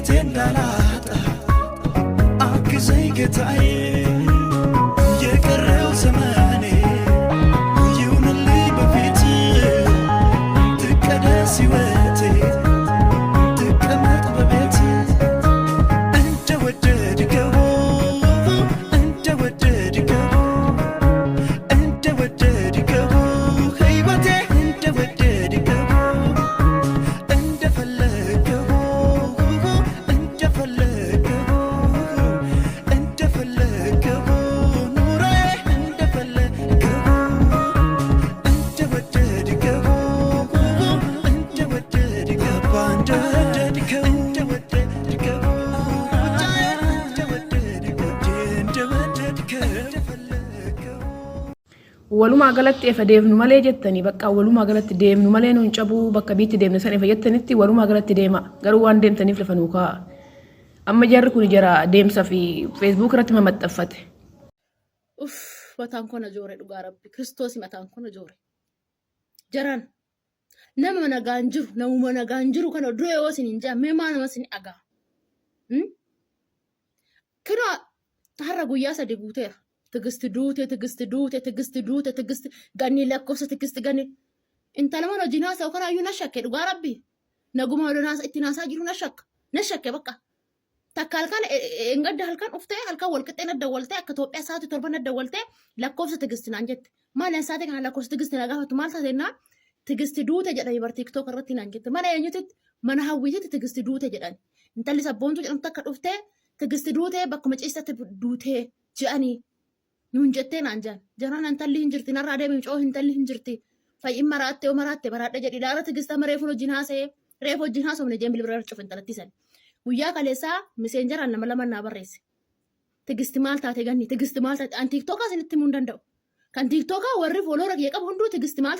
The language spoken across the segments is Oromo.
እንዳላጣ አግዘኝ ጌታዬ የቀረው ዘመኔ ይሁንልኝ በፊት ትቀደስ ሕይወቴ ትቀመጥ በቤት እንደወደድከው እንደወደድከው እንደወደድከው ሕይወቴ እንደወደድከው እንደፈለግከው እንደፈለግከው እንደፈለግከው ኑሮዬ እንደፈለግከው እንደወደድከው እንደወደድከው እንደወደድከው እንደወደድከው walumaa galatti efa deemnu malee jettanii bakka walumaa galatti deemnu malee nuun cabuu bakka biitti deemne san efa jettanitti walumaa galatti deema garuu waan deemtaniif lafa nuu kaa'a amma jarri kun jara deemsa fi feesbuuk irratti mamaxxaffate. Mataan kona joore dhugaa rabbi Kiristoos mataan kona joore jaran nama nagaan jiru kana dura yoo isin hin jaamme maa nama isin dhagaa kana har'a guyyaa sadii guuteera. Tigisti duute ganni lakkoofsa tigisti ganni intala mana hojii naasaa yookaan ayyuu na shakke dhugaa rabbi naguma itti naasaa jiru na shakke bakka takka halkan engadda halkan uftee halkan walqixxee nadda waltee akka Itoophiyaa saati torba nadda waltee lakkoofsa tigisti naan jette maal yan saate kana lakkoofsa tigisti na gaafatu maal taate naa tigisti duute jedhani bar TikTok irratti naan jette mana eenyutti mana hawwiitti tigisti duute jedhani intalli sabboontu jedhamtu akka dhuftee tigisti duute bakkuma ciisatti duute jedhani nuun jettee naan jaran intalli hin jirti narraa deebiin coo intalli hin jirti fayyin maraatte baraadha jedhi dhaara tigista mareefuun hojiin haasa'ee reefu hojiin haasofne jeen bilbira cuuf intalattisan guyyaa kaleessaa miseenjaraan nama lama naa barreesse tigisti maal taate ganni tigisti maal taate an tiiktookaa isinitti himuu hin danda'u kan tiiktookaa warri fooloora kiyya qabu hunduu tigisti maal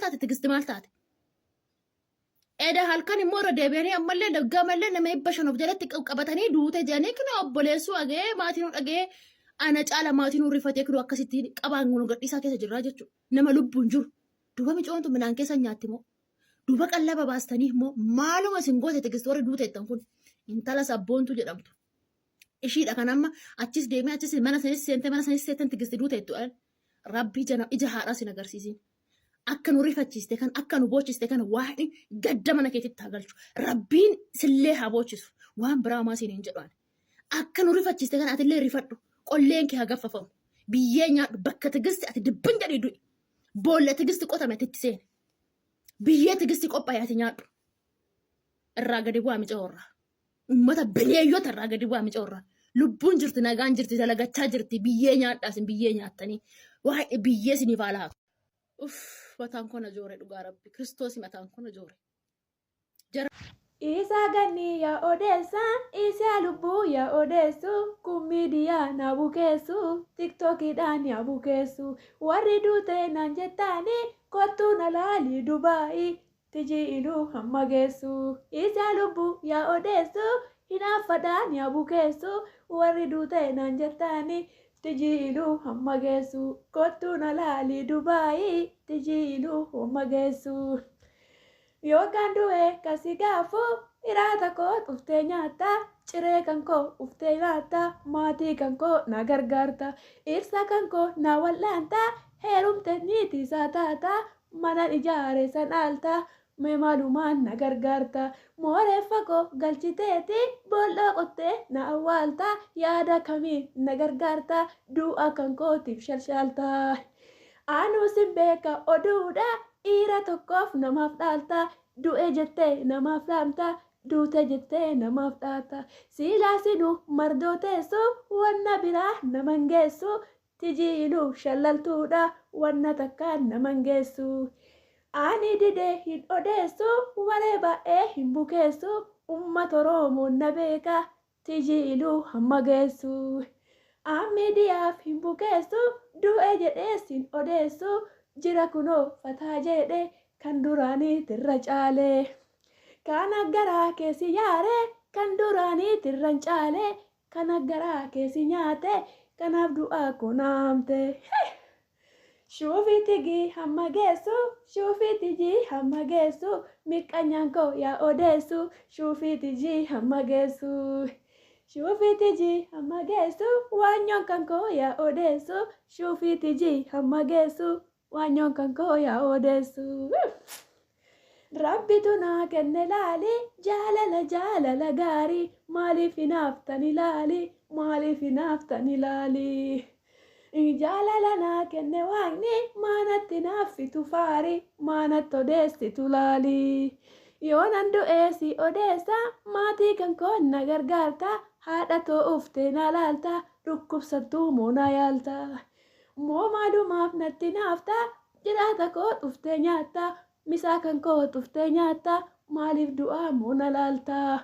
taate eda halkan immoo irra deebi'anii ammallee daggamallee nama 500 jalatti qabatanii duute jedhanii kana obboleessuu dhagee maatiin dhagee ana caala maatiin rifatee kiduu akkasitti qabaan gunu gadhiisaa keessa jirraa jechuudha. Nama lubbuun jiru. Duuba micoontu midhaan keessa nyaatti moo? Duuba qallaba baastanii moo? Maaluma isin goote tigisti warri duute jettan kun intala sabboontu jedhamtu. Ishiidha kan amma achis deemee achis mana sanis seenten tigisti duute jettuudhaan rabbii ija haadhaa sin agarsiisin. Akka nu rifachiiste kan akka nu boochiste kan waan gadda mana keetitti haa galchu. Rabbiin sillee haa boochisu. Waan biraa maa siin hin jedhaan. Akka nu rifachiiste kan atillee rifadhu. Qolleen kee hagaffafamu biyyee nyaadhu bakka tigisti ati dibbin jedhii du'i boolla tigisti qotame ati itti seene biyyee tigisti qophaa'e ati nyaadhu irraa gadi bu'aa mica horraa uummata bineeyyota irraa gadi bu'aa mica horraa lubbuun jirti nagaan jirti dalagachaa jirti biyyee nyaadhaas biyyee nyaattanii waa'ee biyyee sinii faalaatu. Mataan kona joore dhugaa rabbi Kiristoos mataan kona joore. Isa ganni ya odeessan isa lubbuu ya odeessu kun miidiyaa na bukeessu tiktokiidhaan ya bukeessu warri duute naan jettaani kottu na laali Dubaay tijiilu hamma geessu isa lubbuu ya odeessu hinaafadhaan ya bukeessu warri duute naan jettaani tijiilu hamma geessu kottu na laali Dubaay tijiilu hamma geessu. Yookaan du'e kasi gaafu hiraata koo dhuftee nyaata ciree kan koo dhuftee nyaata maatii kan koo na gargaarta dhirsa kan koo na wal'aanta heerumte niitii isaa taata mana ijaare san alta mee maalumaan na gargaarta mooreeffa koo galchiteeti boolloo qottee na awwaalta yaada kamii na gargaarta du'a kan kootiif shalshaalta aanuu sin beeka oduudha. Dhiira tokkoof namaaf dhaalta du'e jettee namaaf dhaamta duute jettee namaaf dhaata siilaasinuu mardoo teessu wanna biraa naman geessu tijiilu shallaltuudha wanna takkaan naman geessu ani didee hin odeessu waree baay'ee hin bukeessu uummata Oromoon na beeka tijiilu hamma geessu miidiyaaf hin bukeessu du'e jedhees hin odeessu. Jira kunoo fataa jedhe kan duraanii tirra caale kan aggaraa keessi yaare kan duraanii tirran caale kan aggaraa keessi nyaate kanaaf du'aa kunaamte شوفي تجي همجسو شوفي تجي همجسو ميكانيانكو يا اوديسو شوفي تجي همجسو شوفي تجي همجسو وانيونكانكو يا اوديسو شوفي تجي همجسو وانيونكانكو يا اوديسو ربي تناك النلالي جالل جالل غاري مالي في نافتني لالي مالي في نافتني لالي جاللنا كن واغني ما نتنافي تفاري ما نتوديسي تلالي يون اندو ايسي اوديسا ماتي كان كون نغرغارتا هادا تو افتنا لالتا ركب ستومونا يالتا مو مادو ماف نتنافتا جراتا كوت افتنياتا مساكن كوت افتنياتا ماليف دعا مونا لالتا